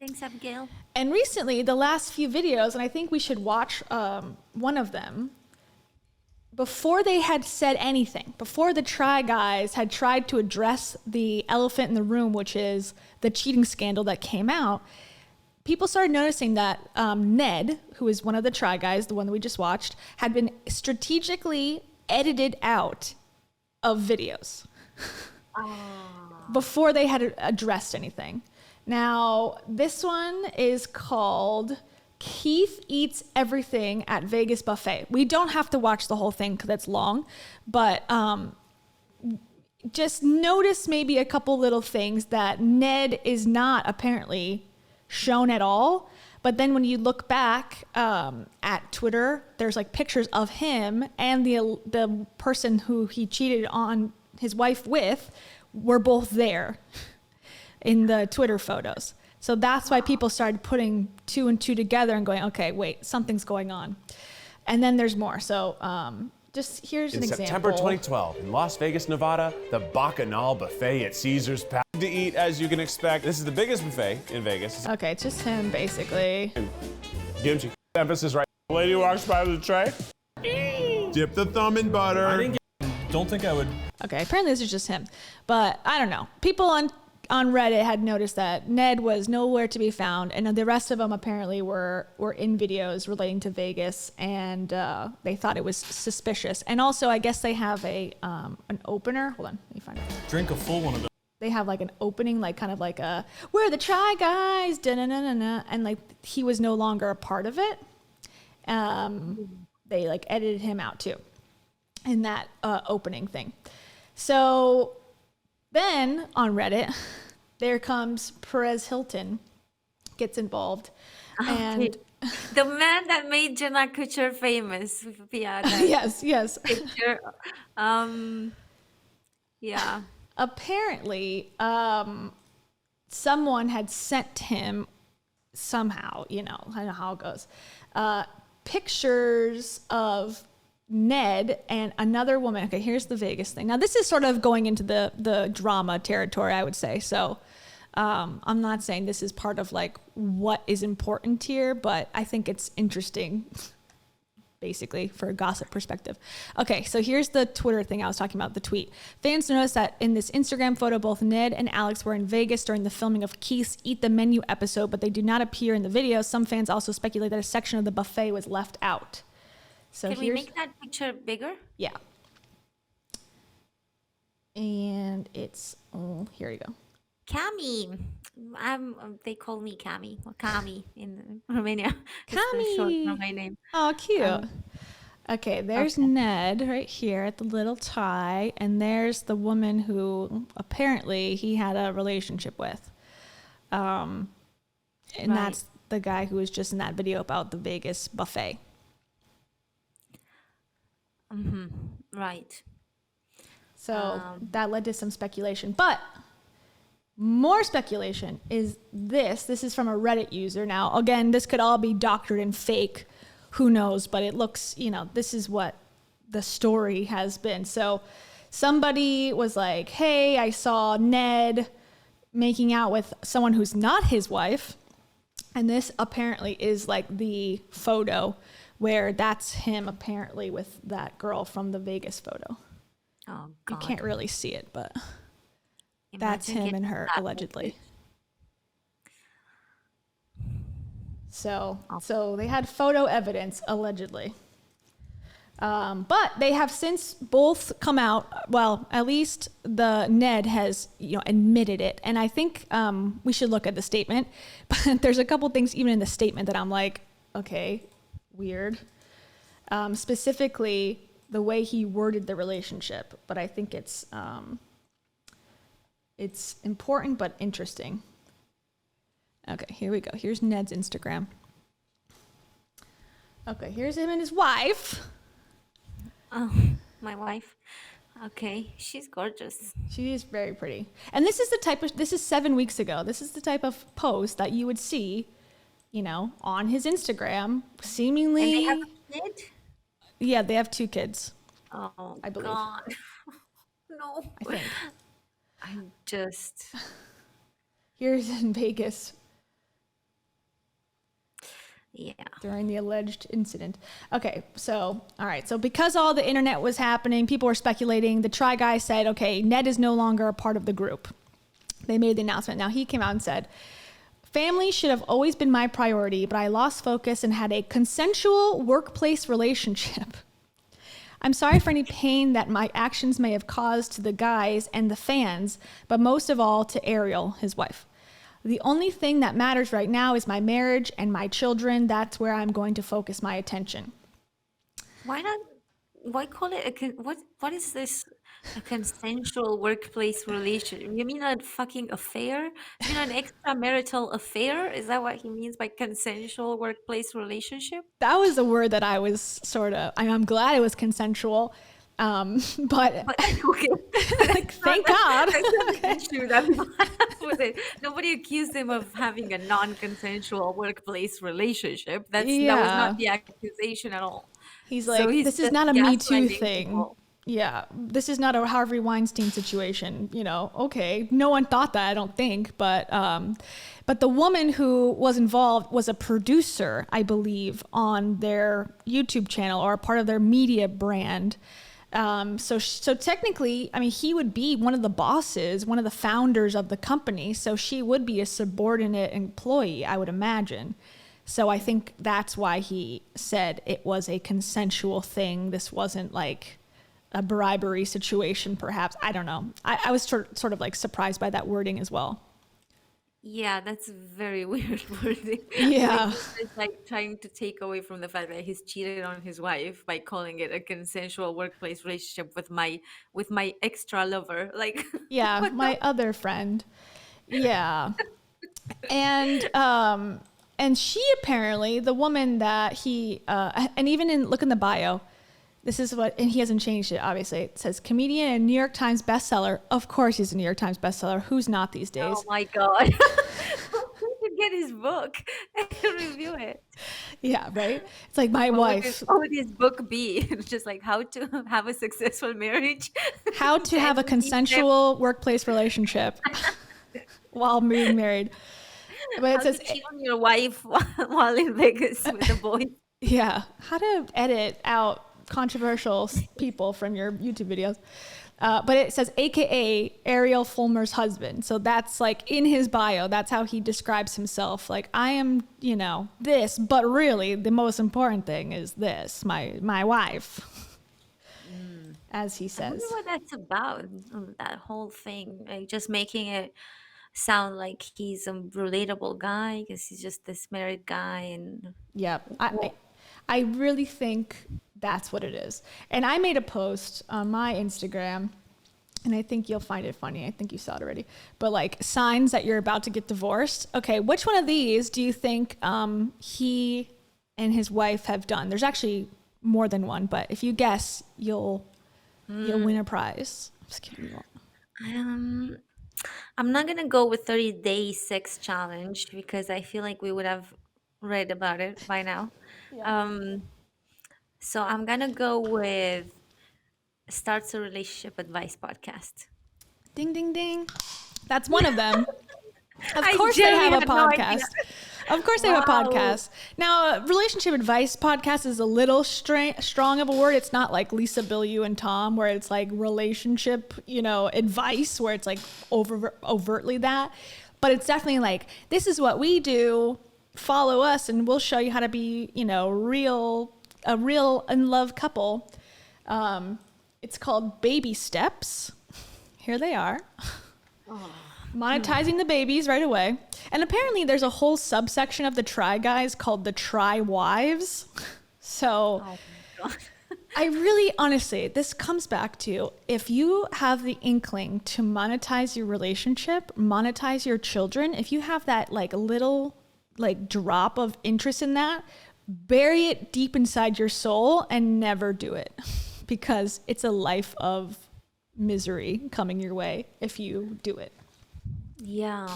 Thanks, Abigail. And recently, the last few videos, and I think we should watch one of them, before they had said anything, before the Try Guys had tried to address the elephant in the room, which is the cheating scandal that came out, people started noticing that Ned, who is one of the Try Guys, the one that we just watched, had been strategically edited out of videos before they had addressed anything. Now, this one is called Keith Eats Everything at Vegas Buffet. We don't have to watch the whole thing because it's long, but just notice maybe a couple little things that Ned is not apparently shown at all. But then when you look back at Twitter, there's like pictures of him and the person who he cheated on his wife with were both there in the Twitter photos. So that's why people started putting 2 and 2 together and going, okay, wait, something's going on. And then there's more. So just here's an example. In September 2012, in Las Vegas, Nevada, the Bacchanal Buffet at Caesars Palace. To eat, as you can expect, this is the biggest buffet in Vegas. Okay, it's just him, basically. Kimchi. Emphasis right. Lady walks by with a tray. Dip the thumb in butter. Don't think I would. Okay, apparently this is just him. But I don't know. People on Reddit had noticed that Ned was nowhere to be found, and the rest of them apparently were in videos relating to Vegas, and they thought it was suspicious. And also, I guess they have an opener. Hold on, let me find it. Drink a full one of those. They have like an opening, like kind of like a "We're the Try Guys," da-na-na-na-na, and like he was no longer a part of it. They like edited him out too in that opening thing. So then on Reddit, there comes Perez Hilton, gets involved, and the man that made Jenna Kutcher famous. Yeah, that yes. picture. Yeah. Apparently, someone had sent him somehow, I don't know how it goes, pictures of Ned and another woman. Okay, here's the Vegas thing. Now, this is sort of going into the drama territory, I would say. So I'm not saying this is part of like what is important here, but I think it's interesting, basically, for a gossip perspective. Okay, so here's the Twitter thing I was talking about, the tweet. Fans noticed that in this Instagram photo, both Ned and Alex were in Vegas during the filming of Keith's Eat the Menu episode, but they do not appear in the video. Some fans also speculate that a section of the buffet was left out. So Can we make that picture bigger? Yeah. And it's, here you go. Cami. They call me Cami, or Kami in Romania. It's the Kami. short for my name. Oh, cute. Okay, there's Ned right here at the little tie, and there's the woman who apparently he had a relationship with. And that's the guy who was just in that video about the Vegas buffet. Right. So that led to some speculation. But more speculation is this. This is from a Reddit user. Now, again, this could all be doctored and fake. Who knows? But it looks, this is what the story has been. So somebody was like, hey, I saw Ned making out with someone who's not his wife. And this apparently is like the photo where that's him apparently with that girl from the Vegas photo. Oh, You God. can't really see it, but that's him and her, allegedly. So they had photo evidence, allegedly. But they have since both come out. Well, at least the Ned has, admitted it. And I think we should look at the statement. But there's a couple things even in the statement that I'm like, okay, weird. Specifically, the way he worded the relationship. But I think it's important but interesting. Okay, here we go. Here's Ned's Instagram. Okay, here's him and his wife. Oh, my wife. Okay, she's gorgeous. She is very pretty. And this is 7 weeks ago. This is the type of post that you would see, on his Instagram, seemingly. And they have a kid? Yeah, they have 2 kids. Oh, I believe. God. No. I think. I'm just... Here's in Vegas Yeah. during the alleged incident. Okay, so, all right. So because all the internet was happening, people were speculating, the Try Guy said, okay, Ned is no longer a part of the group. They made the announcement. Now he came out and said, family should have always been my priority, but I lost focus and had a consensual workplace relationship. I'm sorry for any pain that my actions may have caused to the guys and the fans, but most of all to Ariel, his wife. The only thing that matters right now is my marriage and my children. That's where I'm going to focus my attention. Why not? Why call it what is this? A consensual workplace relationship? You mean a fucking affair? You mean an extramarital affair? Is that what he means by consensual workplace relationship? That was the word that I was sort of, I'm glad it was consensual. But Okay. like, thank God. That's not the issue that people have with it. Nobody accused him of having a non-consensual workplace relationship. That was Yeah. not the accusation at all. He's So like, he's this is just not a Me Too gaslighting thing. people. Yeah, this is not a Harvey Weinstein situation. You know, okay, no one thought that, I don't think, but the woman who was involved was a producer, I believe, on their YouTube channel or a part of their media brand. So technically, I mean, he would be one of the bosses, one of the founders of the company. So she would be a subordinate employee, I would imagine. So I think that's why he said it was a consensual thing. This wasn't like a bribery situation, perhaps. I don't know. I was sort of like surprised by that wording as well. Yeah, that's very weird wording. Yeah. It's like trying to take away from the fact that he's cheated on his wife by calling it a consensual workplace relationship with my extra lover. Like, Yeah, what my other friend. Yeah. And she apparently, the woman that he, and even look in the bio, this is what, and he hasn't changed it, obviously. It says comedian and New York Times bestseller. Of course he's a New York Times bestseller. Who's not these days? Oh my God. We should get his book and review it. Yeah, right? It's like my What wife. would his book be? Just like how to have a successful marriage. How to have a 10 easy consensual workplace relationship while being married. But it How says, to cheat on your wife while in Vegas with the boys. yeah, how to edit out controversial people from your YouTube videos. But it says AKA Ariel Fulmer's husband. So that's like in his bio, that's how he describes himself. Like, I am, you know, this, but really the most important thing is this, my wife, as he I says. wonder what that's about, that whole thing. Like just making it sound like he's a relatable guy because he's just this married guy and Yeah, I really think that's what it is. And I made a post on my Instagram, and I think you'll find it funny. I think you saw it already. But like signs that you're about to get divorced. Okay, which one of these do you think he and his wife have done? There's actually more than one, but if you guess, you'll win a prize. I'm just kidding. I'm not gonna go with 30-day sex challenge because I feel like we would have read about it by now. So I'm gonna go with starts a relationship advice podcast. Ding, ding, ding. That's one of them. Of I course they genuinely have a had no idea. podcast. Of course they have a Wow. podcast. Now, relationship advice podcast is a little strong of a word. It's not like Lisa, Bill, you, and Tom, where it's like relationship, you know, advice, where it's like overtly that. But it's definitely like, this is what we do. Follow us, and we'll show you how to be, you know, a real in love couple. It's called Baby Steps. Here they are. Monetizing the babies right away. And apparently there's a whole subsection of the Try Guys called the Try Wives. So I really, honestly, this comes back to, if you have the inkling to monetize your relationship, monetize your children, if you have that like little like drop of interest in that, bury it deep inside your soul and never do it, because it's a life of misery coming your way if you do it. Yeah.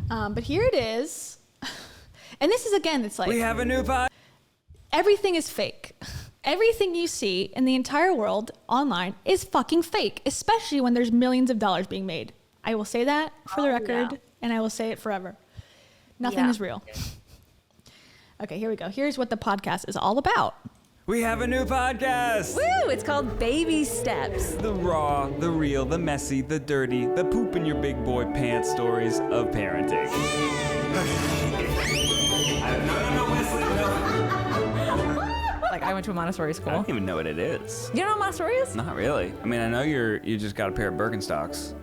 But here it is. And this is, again, it's like, We have a new pod. everything is fake. Everything you see in the entire world online is fucking fake, especially when there's millions of dollars being made. I will say that for the record, yeah. and I will say it forever. Nothing Yeah. is real. Okay, here we go. Here's what the podcast is all about. We have a new podcast. Woo! It's called Baby Steps. The raw, the real, the messy, the dirty, the poop in your big boy pants stories of parenting. No, Wesley, no. Like, I went to a Montessori I school. don't even know what it is. You know what Montessori is? Not really. I mean, I know you just got a pair of Birkenstocks.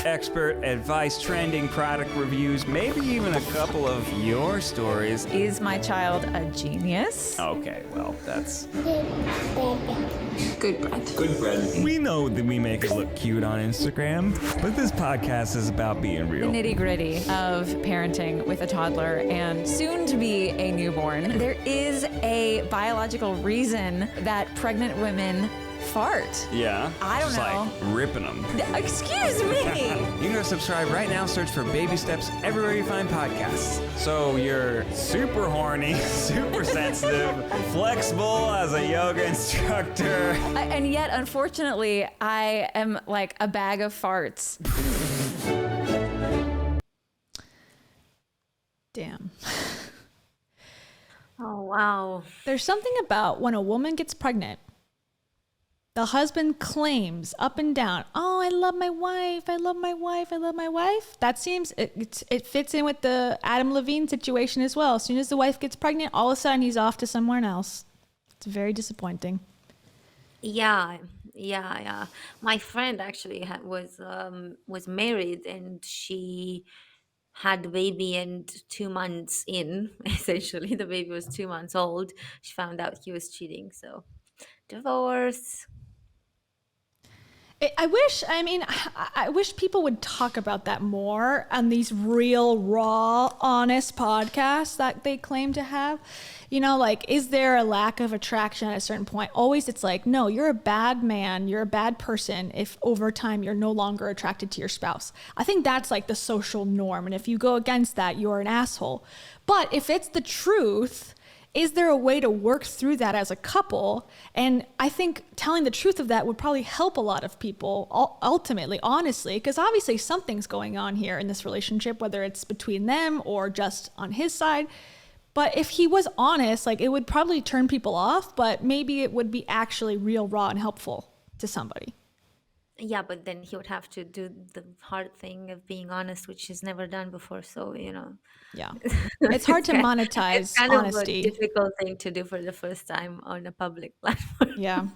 Expert advice, trending product reviews, maybe even a couple of your stories. Is my child a genius? Okay, well, that's Good breath. good bread. We know that we make it look cute on Instagram, but this podcast is about being The real. nitty gritty of parenting with a toddler and soon to be a newborn. There is a biological reason that pregnant women fart. Yeah. I don't just know. like ripping them. Excuse me. You can go subscribe right now. Search for Baby Steps everywhere you find podcasts. So you're super horny, super sensitive, flexible as a yoga instructor. And yet, unfortunately, I am like a bag of farts. Damn. Oh, wow. There's something about when a woman gets pregnant, the husband claims up and down, oh, I love my wife, I love my wife, I love my wife. That seems, it fits in with the Adam Levine situation as well. As soon as the wife gets pregnant, all of a sudden he's off to somewhere else. It's very disappointing. Yeah. My friend actually was married, and she had the baby, and 2 months in, essentially, the baby was 2 months old. She found out he was cheating, so divorce. I wish people would talk about that more on these real, raw, honest podcasts that they claim to have. You know, like, is there a lack of attraction at a certain point? Always it's like, no, you're a bad man, you're a bad person if over time you're no longer attracted to your spouse. I think that's like the social norm. And if you go against that, you're an asshole. But if it's the truth, is there a way to work through that as a couple? And I think telling the truth of that would probably help a lot of people ultimately, honestly, because obviously something's going on here in this relationship, whether it's between them or just on his side. But if he was honest, like, it would probably turn people off, but maybe it would be actually real, raw, and helpful to somebody. Yeah, but then he would have to do the hard thing of being honest, which he's never done before. So, Yeah. It's hard to monetize it's kind honesty. of a difficult thing to do for the first time on a public platform. Yeah.